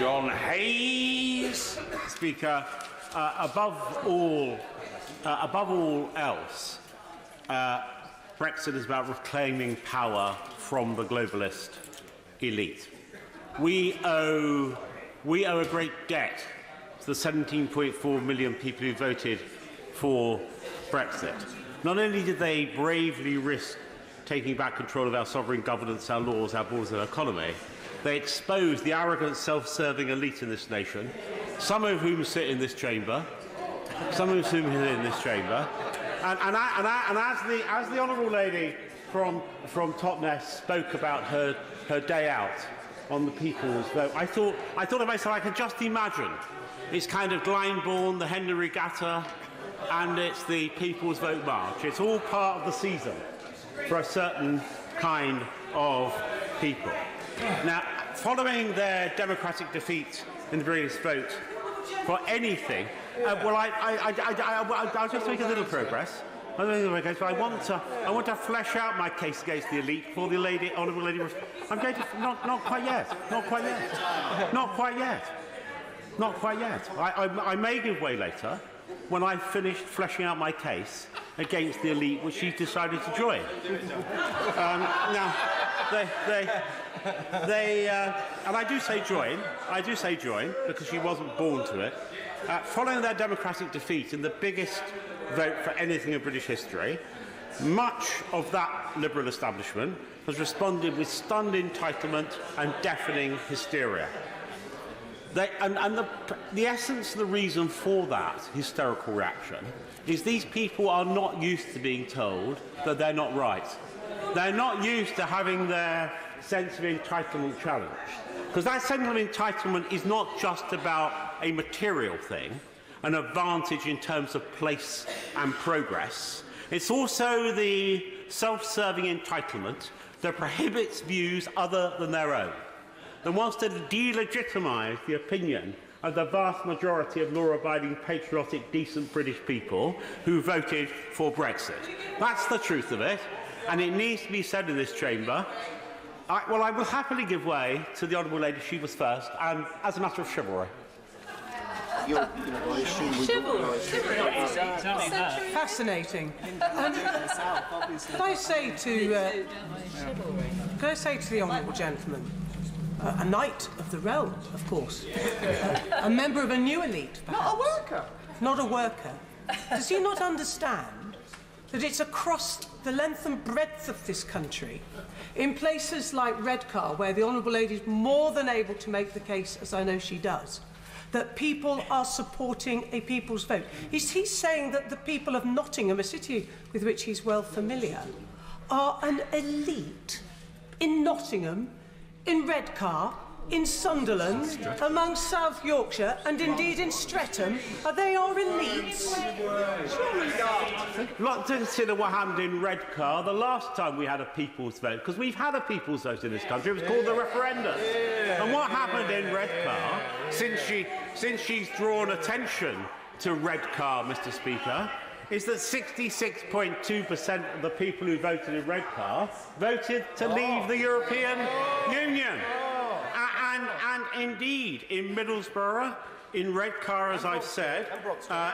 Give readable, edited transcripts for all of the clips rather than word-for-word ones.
John Hayes. Speaker, above all else, Brexit is about reclaiming power from the globalist elite. We owe a great debt to the 17.4 million people who voted for Brexit. Not only did they bravely risk taking back control of our sovereign governance, our laws, our borders and our economy, they exposed the arrogant, self-serving elite in this nation, some of whom sit in this chamber, and as the honourable lady from Totnes spoke about her day out on the people's vote, I thought of myself, I could just imagine it's kind of Glyndebourne, the Henley Regatta, and it's the People's Vote March. It's all part of the season for a certain kind of people. Now, following their democratic defeat in the British vote for anything, I'll just make a little progress. But I want to flesh out my case against the elite for the honourable lady. I'm going to not quite yet. I may give way later when I've finished fleshing out my case against the elite, which she's decided to join. Now, and I do say join because she wasn't born to it. Following their democratic defeat in the biggest vote for anything in British history, much of that Liberal establishment has responded with stunned entitlement and deafening hysteria. The essence, the reason for that hysterical reaction is these people are not used to being told that they're not right. They're not used to having their sense of entitlement challenged. Because that sense of entitlement is not just about a material thing, an advantage in terms of place and progress. It's also the self-serving entitlement that prohibits views other than their own, that wants to delegitimise the opinion of the vast majority of law-abiding, patriotic, decent British people who voted for Brexit. That's the truth of it, and it needs to be said in this chamber. I will happily give way to the honourable lady. She was first, and as a matter of chivalry. Fascinating. Could I say to the honourable gentleman, a knight of the realm, of course, a member of a new elite, perhaps. Not a worker. Not a worker. Does he not understand that it's across the length and breadth of this country, in places like Redcar, where the honourable lady is more than able to make the case, as I know she does, that people are supporting a people's vote? Is he saying that the people of Nottingham, a city with which he's well familiar, are an elite in Nottingham, in Redcar, in Sunderland, among South Yorkshire, and indeed in Streatham? They are elites. Not to consider what happened in Redcar the last time we had a people's vote, because we've had a people's vote in this country. It was called the referendum. And what happened in Redcar, since she's drawn attention to Redcar, Mr. Speaker, is that 66.2% of the people who voted in Redcar voted to leave the European Union. And indeed, in Middlesbrough, in Redcar, as I've said,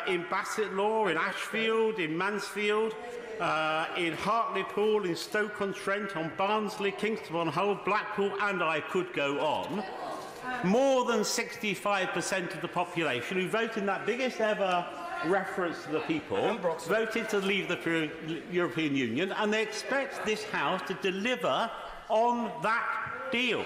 in Bassetlaw, in Ashfield, in Mansfield, in Hartlepool, in Stoke-on-Trent, on Barnsley, Kingston-on-Hull, Blackpool, and I could go on, more than 65% of the population who voted in that biggest ever reference to the people voted to leave the European Union, and they expect this House to deliver on that deal.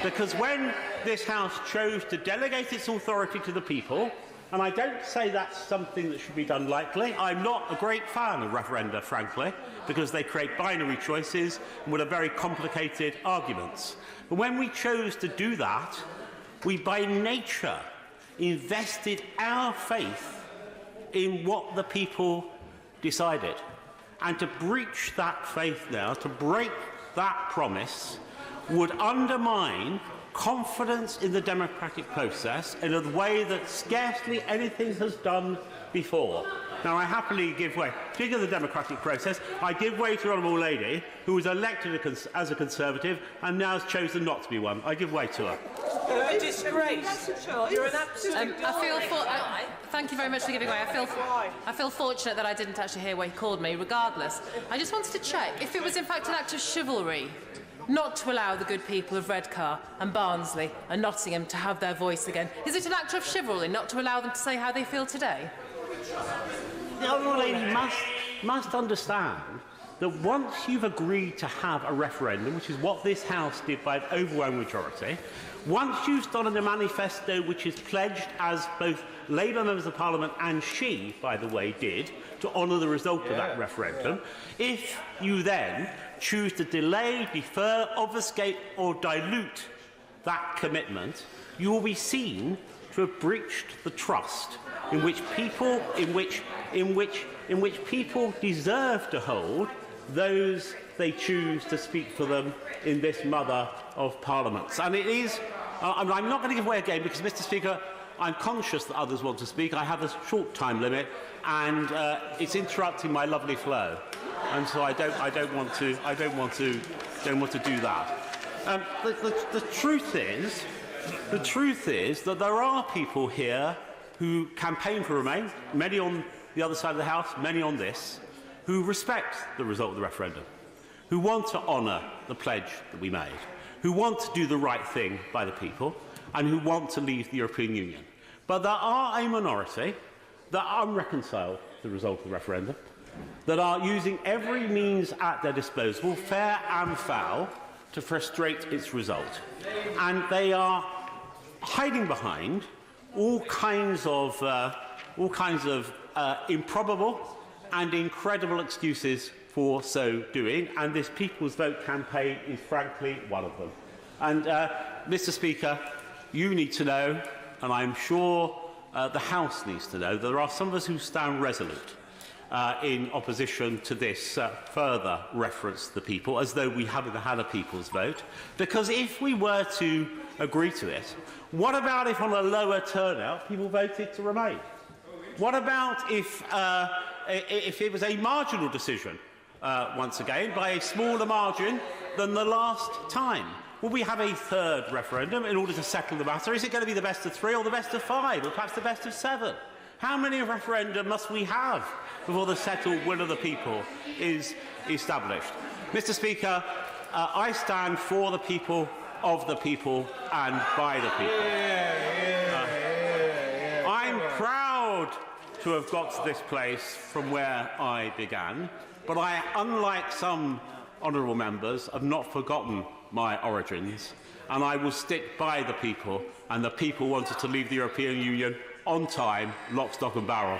Because when this House chose to delegate its authority to the people, and I don't say that's something that should be done lightly, I'm not a great fan of referenda, frankly, because they create binary choices and with very complicated arguments. But when we chose to do that, we by nature invested our faith in what the people decided. And to breach that faith now, to break that promise, would undermine confidence in the democratic process in a way that scarcely anything has done before. Now, I happily give way. Speaking of the democratic process, I give way to the honourable lady who was elected as a Conservative and now has chosen not to be one. I give way to her. You're a disgrace. You're an absolute thank you very much for giving way. I feel fortunate that I didn't actually hear what he called me. Regardless, I just wanted to check if it was in fact an act of chivalry not to allow the good people of Redcar and Barnsley and Nottingham to have their voice again. Is it an act of chivalry not to allow them to say how they feel today? The honourable lady must understand that once you've agreed to have a referendum, which is what this House did by an overwhelming majority, once you've done a manifesto which is pledged, as both Labour members of Parliament and she, by the way, did, to honour the result of that referendum, if you then choose to delay, defer, obfuscate or dilute that commitment, you will be seen to have breached the trust in which people deserve to hold those they choose to speak for them in this mother of parliaments. And it is, I'm not going to give away again because, Mr. Speaker, I'm conscious that others want to speak. I have a short time limit, and it's interrupting my lovely flow, and so I don't want to do that. The truth is that there are people here who campaign for Remain, many on the other side of the House, many on this, who respect the result of the referendum, who want to honour the pledge that we made, who want to do the right thing by the people, and who want to leave the European Union. But there are a minority that are unreconciled to the result of the referendum, that are using every means at their disposal, fair and foul, to frustrate its result. And they are hiding behind all kinds of improbable and incredible excuses for so doing, and this People's Vote campaign is frankly one of them. And, Mr. Speaker, you need to know, and I'm sure the House needs to know, that there are some of us who stand resolute in opposition to this further reference to the people, as though we haven't had a People's Vote. Because if we were to agree to it, what about if on a lower turnout people voted to remain? What about if it was a marginal decision, once again, by a smaller margin than the last time? Will we have a third referendum in order to settle the matter? Is it going to be the best of 3 or the best of 5 or perhaps the best of 7? How many referenda must we have before the settled will of the people is established? Mr. Speaker, I stand for the people, of the people and by the people. I'm proud to have got to this place from where I began, but I, unlike some honourable members, have not forgotten my origins, and I will stick by the people, and the people wanted to leave the European Union on time, lock, stock and barrel.